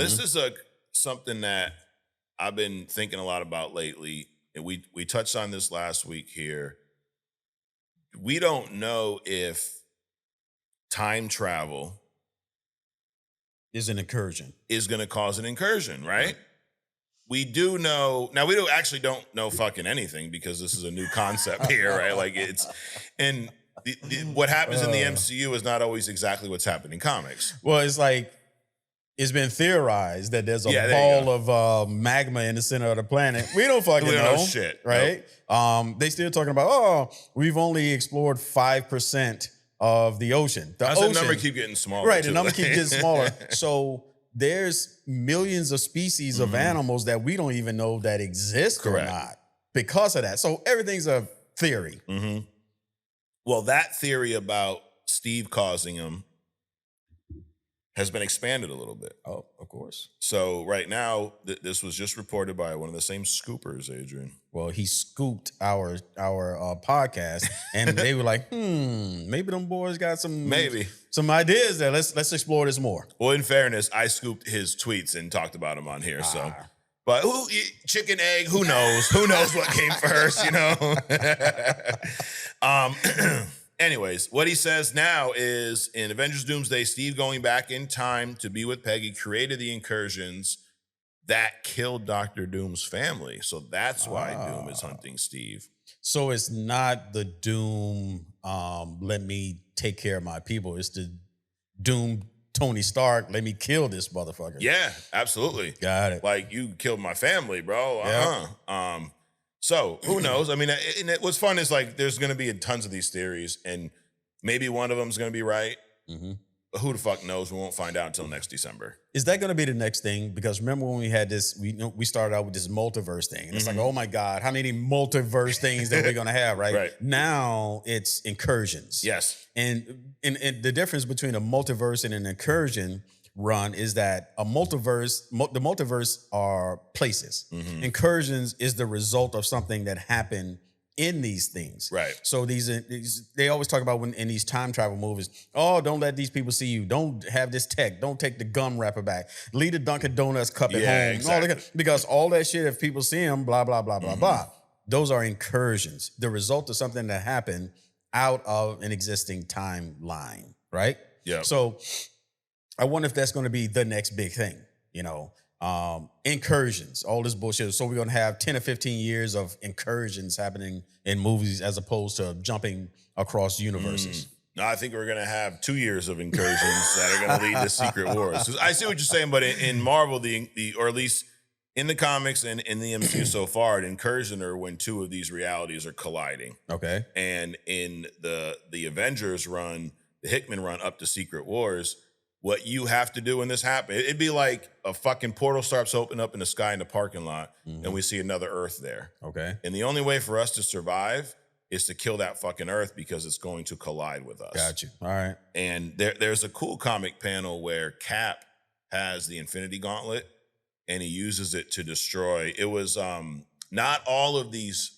this is something that I've been thinking a lot about lately, and we touched on this last week here. We don't know if time travel Is an incursion. is going to cause an incursion, right? We do know now. Don't know fucking anything because this is a new concept here, right? Like and what happens in the MCU is not always exactly what's happening in comics. Well, it's like it's been theorized that there's a ball of magma in the center of the planet. We don't fucking know shit, right? Nope. They still talking about we've only explored 5% of the ocean. The number keep getting smaller, right? The number keep getting smaller. So there's millions of species of animals that we don't even know that exist or not because of that. So everything's a theory. Mm-hmm. Well, that theory about Steve causing him has been expanded a little bit. Oh, of course. So right now, this was just reported by one of the same scoopers, Adrian. Well, he scooped our podcast, and they were like, maybe them boys got some ideas there. Let's explore this more. Well, in fairness, I scooped his tweets and talked about him on here. So, but chicken, egg, who knows? Who knows what came first, you know? Anyways, what he says now is in Avengers Doomsday, Steve going back in time to be with Peggy created the incursions that killed Dr. Doom's family. So that's why Doom is hunting Steve. So it's not the Doom, let me take care of my people. It's the Doom Tony Stark, let me kill this motherfucker. Yeah, absolutely. Got it. Like, you killed my family, bro. So who knows? I mean, and what's fun is like there's going to be tons of these theories, and maybe one of them is going to be right. Mm-hmm. But who the fuck knows? We won't find out until next December. Is that going to be the next thing? Because remember when we had this, we started out with this multiverse thing. And it's like, oh my God, how many multiverse things that we're going to have, right? Now it's incursions. Yes. And the difference between a multiverse and an incursion run is that the multiverse are places. Mm-hmm. Incursions is the result of something that happened in these things. Right. So these they always talk about when in these time travel movies, don't let these people see you. Don't have this tech. Don't take the gum wrapper back. Leave the Dunkin' Donuts cup at home. Exactly. Because all that shit, if people see them, blah, blah, blah, blah, blah. Those are incursions. The result of something that happened out of an existing timeline, right? Yeah. So I wonder if that's going to be the next big thing, you know, incursions, all this bullshit. So we're going to have 10 or 15 years of incursions happening in movies as opposed to jumping across universes. No, I think we're going to have 2 years of incursions that are going to lead to Secret Wars. I see what you're saying, but in Marvel, or at least in the comics and in the MCU so far, an incursion are when two of these realities are colliding. Okay. And in the Avengers run, the Hickman run up to Secret Wars, what you have to do when this happens, it'd be like a fucking portal starts to open up in the sky in the parking lot, and we see another Earth there. Okay. And the only way for us to survive is to kill that fucking Earth because it's going to collide with us. Got you. All right. And there's a cool comic panel where Cap has the Infinity Gauntlet, and he uses it to destroy. It was not all of these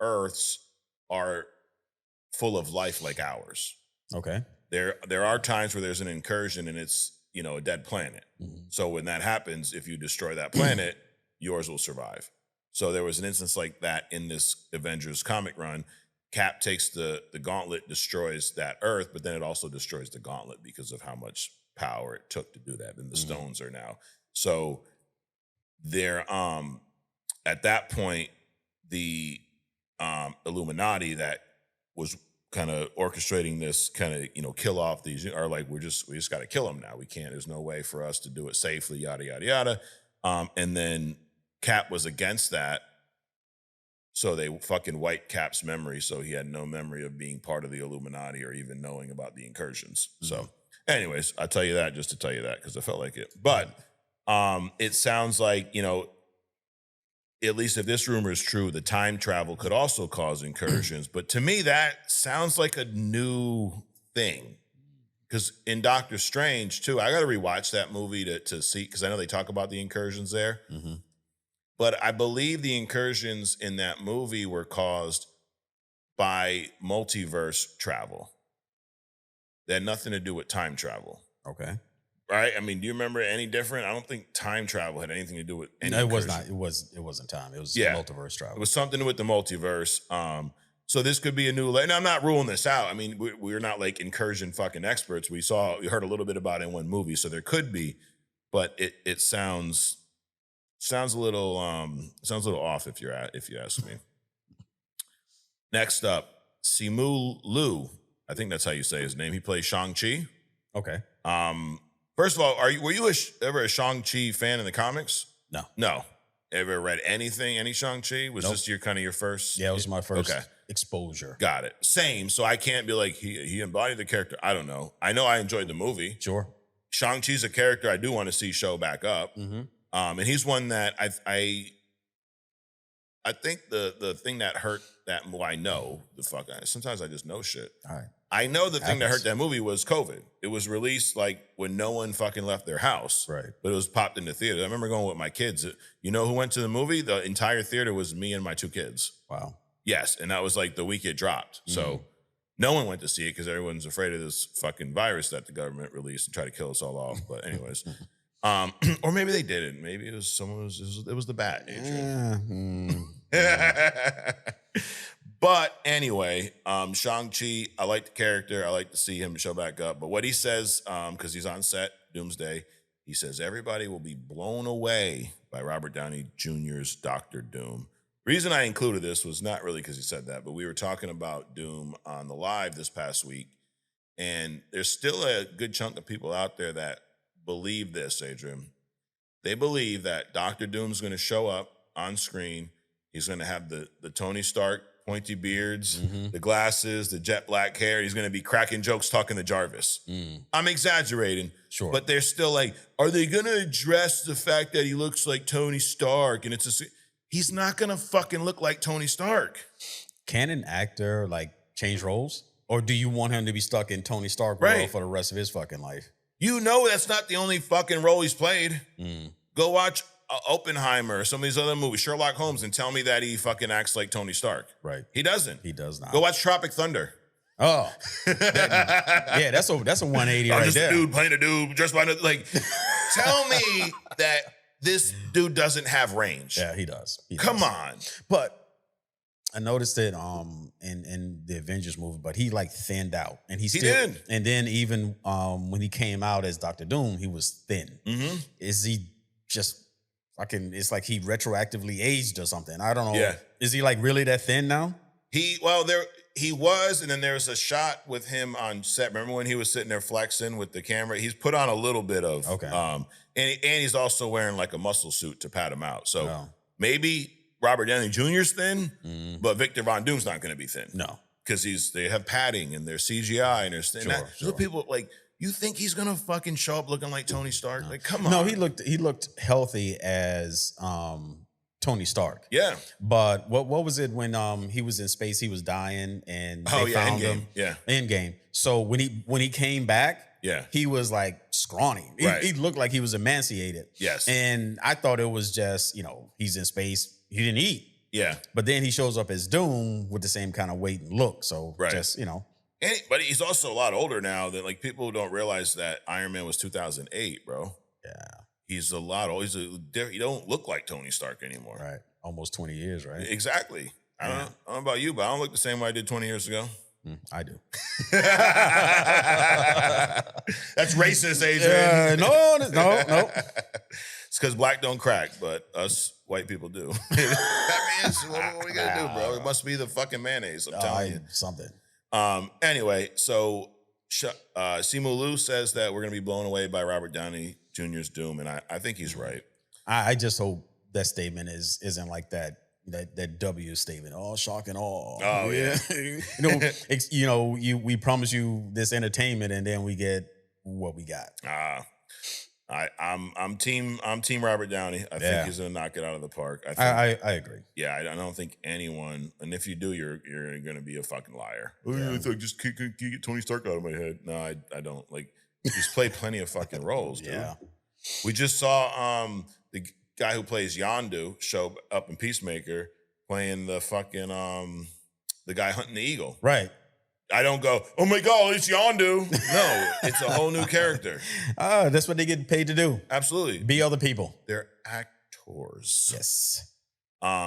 Earths are full of life like ours. Okay. There are times where there's an incursion and it's, a dead planet. Mm-hmm. So when that happens, if you destroy that planet, yours will survive. So there was an instance like that in this Avengers comic run. Cap takes the gauntlet, destroys that Earth, but then it also destroys the gauntlet because of how much power it took to do that. And the stones are now. So there, at that point, the Illuminati that was kind of orchestrating this kind of, kill off these are like, we just got to kill them now. We can't, there's no way for us to do it safely, yada, yada, yada. And then Cap was against that. So they fucking wiped Cap's memory. So he had no memory of being part of the Illuminati or even knowing about the incursions. So anyways, I tell you that just to tell you that because I felt like it. But it sounds like, at least if this rumor is true, the time travel could also cause incursions. But to me, that sounds like a new thing. Because in Doctor Strange, too, I got to rewatch that movie to see, because I know they talk about the incursions there. Mm-hmm. But I believe the incursions in that movie were caused by multiverse travel. They had nothing to do with time travel. Okay. right? I mean, do you remember any different? I don't think time travel had anything to do with any. No, it was incursion. not. It wasn't time. It was Yeah, multiverse it travel. was something with the multiverse. So this could be a new. And I'm not ruling this out. I mean, we're not like incursion fucking experts. We heard a little bit about it in one movie, so there could be, but it sounds a little off if you ask me. Next up, Simu Liu. I think that's how you say his name. He plays Shang-Chi. Okay. First of all, were you ever a Shang-Chi fan in the comics? No. No. Ever read any Shang-Chi? Was Nope. this your kind of your first? Yeah, it was my first Okay. exposure. Got it. Same. So I can't be like, he embodied the character. I don't know. I know I enjoyed the movie. Sure. Shang-Chi's a character I do want to see show back up. Mm-hmm. And he's one that I think the thing that hurt that, well, I know the fuck. Sometimes I just know shit. All right. I know the thing that Happens. hurt that movie was COVID. It was released like when no one fucking left their house. Right. But it was popped into theater. I remember going with my kids. You know who went to the movie? The entire theater was me and my 2 kids. Wow. Yes. And that was like the week it dropped. So no one went to see it because everyone's afraid of this fucking virus that the government released and try to kill us all off. But anyways. Or maybe they didn't. Maybe it was it was the bat. Adrian. But anyway, Shang-Chi, I like the character. I like to see him show back up. But what he says, because he's on set, Doomsday, he says everybody will be blown away by Robert Downey Jr.'s Doctor Doom. Reason I included this was not really because he said that, but we were talking about Doom on the live this past week. And there's still a good chunk of people out there that believe this, Adrian. They believe that Doctor Doom's going to show up on screen. He's going to have the Tony Stark pointy beards, the glasses, the jet black hair. He's going to be cracking jokes talking to Jarvis. I'm exaggerating. Sure. But they're still like, are they going to address the fact that he looks like Tony Stark? And he's not going to fucking look like Tony Stark. Can an actor like change roles? Or do you want him to be stuck in Tony Stark role for the rest of his fucking life? You know that's not the only fucking role he's played. Go watch Oppenheimer or some of these other movies, Sherlock Holmes, and tell me that he fucking acts like Tony Stark. Right. He doesn't. He does not. Go watch Tropic Thunder. Oh. Yeah, that's a 180 right just there. a dude playing a dude just by like tell me that this dude doesn't have range. Yeah, he does. Come on. But I noticed it in the Avengers movie, but he like thinned out, and he did. And then even when he came out as Doctor Doom, he was thin. Is he just fucking? It's like he retroactively aged or something. I don't know. Yeah. Is he like really that thin now? He was, and then there was a shot with him on set. Remember when he was sitting there flexing with the camera? He's put on a little bit of and he's also wearing like a muscle suit to pat him out. So maybe Robert Downey Jr.'s thin, but Victor Von Doom's not going to be thin. No. Because they have padding and there's CGI and there's thin. Sure. People like, you think he's going to fucking show up looking like Tony Stark? Like, come on. No, he looked healthy as Tony Stark. Yeah. But what was it when he was in space, he was dying and they found him? Yeah. Endgame. So when he came back, he was like scrawny. He looked like he was emaciated. Yes. And I thought it was just, he's in space. He didn't eat. Yeah. But then he shows up as Doom with the same kind of weight and look. So just, But he's also a lot older now than like people don't realize that Iron Man was 2008, bro. Yeah. He's a lot older. He don't look like Tony Stark anymore. Right. Almost 20 years, right? Exactly. I don't know about you, but I don't look the same way I did 20 years ago. I do. That's racist, Adrian. No. It's because black don't crack, but us white people do. That means what are we gonna do, bro? It must be the fucking mayonnaise. I'm telling you. Something. Anyway, so Simu Liu says that we're gonna be blown away by Robert Downey Jr.'s Doom, and I think he's right. I just hope that statement isn't like that W statement. Oh, shock and awe. Oh yeah. We promise you this entertainment, and then we get what we got. I'm team Robert Downey. I think he's gonna knock it out of the park. I agree. Yeah, I don't think anyone, and if you do, you're gonna be a fucking liar. Yeah. I just can't get Tony Stark out of my head. No, I don't. Like, he's played plenty of fucking roles, dude. Yeah. We just saw the guy who plays Yondu show up in Peacemaker playing the fucking the guy hunting the eagle. Right. I don't go, oh my God, it's Yondu. No, it's a whole new character. That's what they get paid to do. Absolutely. Be other people. They're actors. Yes.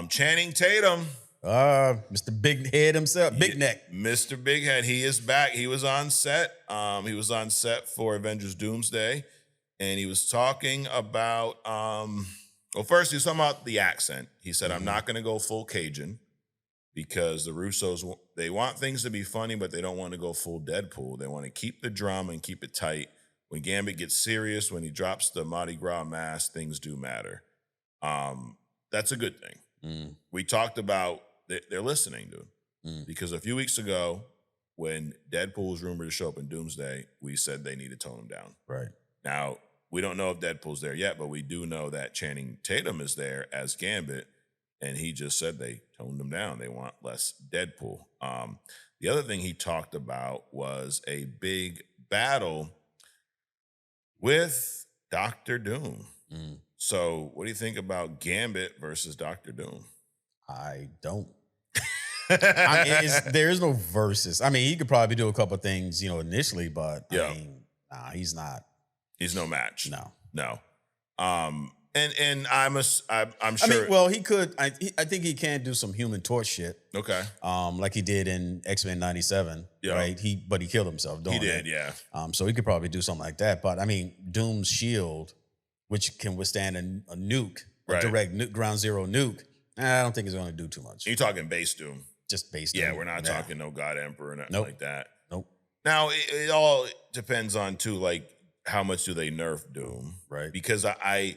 Channing Tatum. Mr. Big Head himself, Big Neck. Mr. Big Head, he is back. He was on set. He was on set for Avengers Doomsday. And he was talking about, first he was talking about the accent. He said, I'm not going to go full Cajun because the Russos, they want things to be funny, but they don't want to go full Deadpool. They want to keep the drama and keep it tight. When Gambit gets serious, when he drops the Mardi Gras mask, things do matter. That's a good thing. We talked about, they're listening, dude. Because a few weeks ago, when Deadpool was rumored to show up in Doomsday, we said they need to tone him down. Right. Now, we don't know if Deadpool's there yet, but we do know that Channing Tatum is there as Gambit, and he just said they toned him down. They want less Deadpool. The other thing he talked about was a big battle with Doctor Doom. So what do you think about Gambit versus Doctor Doom? I don't. There is no versus. I mean, he could probably do a couple of things, initially, but I mean, nah, he's not. He's no match. No. And I'm sure. I mean, well, he could. I think he can do some Human Torch shit. Okay. Like he did in X-Men '97. Yeah. Right. But he killed himself. Doing he did. that. Yeah. So he could probably do something like that. But I mean, Doom's shield, which can withstand a nuke, a direct ground zero nuke. I don't think it's going to do too much. You're talking base Doom. Just base Doom. Yeah, we're not talking no God Emperor or nothing like that. Nope. Now, it all depends on, too, like, how much do they nerf Doom? Right. Because I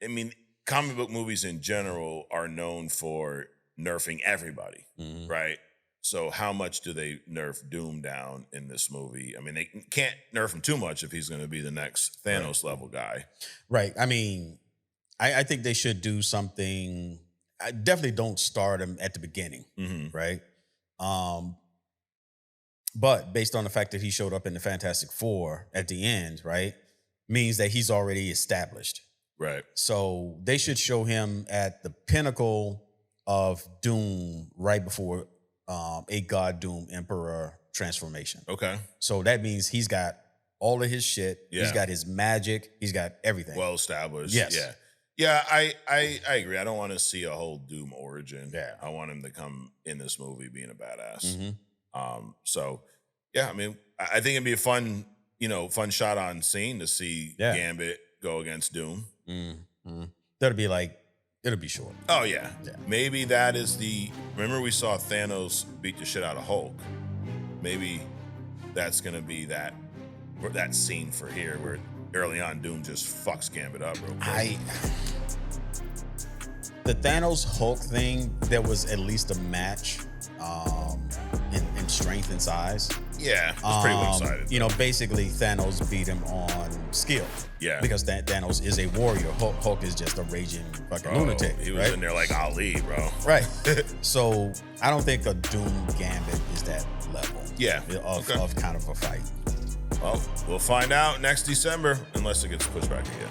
mean, comic book movies in general are known for nerfing everybody, right? So how much do they nerf Doom down in this movie? I mean, they can't nerf him too much if he's going to be the next Thanos level guy. Right. I mean, I think they should do something. I definitely don't start him at the beginning, right? But based on the fact that he showed up in the Fantastic Four at the end, right, means that he's already established. Right. So they should show him at the pinnacle of Doom right before a God Doom Emperor transformation. Okay. So that means he's got all of his shit. Yeah. He's got his magic. He's got everything. Well established. Yes. Yeah. Yeah, I agree. I don't want to see a whole Doom origin. Yeah. I want him to come in this movie being a badass. So yeah, I mean, I think it'd be a fun shot on scene to see Gambit go against Doom. It'll be short. Oh yeah. Maybe that is remember we saw Thanos beat the shit out of Hulk. Maybe that's gonna be that scene for here where early on Doom just fucks Gambit up real quick. The Thanos Hulk thing, there was at least a match in strength and size. Yeah, it was pretty one-sided. Basically Thanos beat him on skill. Yeah. Because Thanos is a warrior. Hulk is just a raging fucking lunatic. He was in there like Ali, bro. Right. So I don't think a Doom Gambit is that level. Yeah. Of kind of a fight. Well, we'll find out next December, unless it gets pushed back again.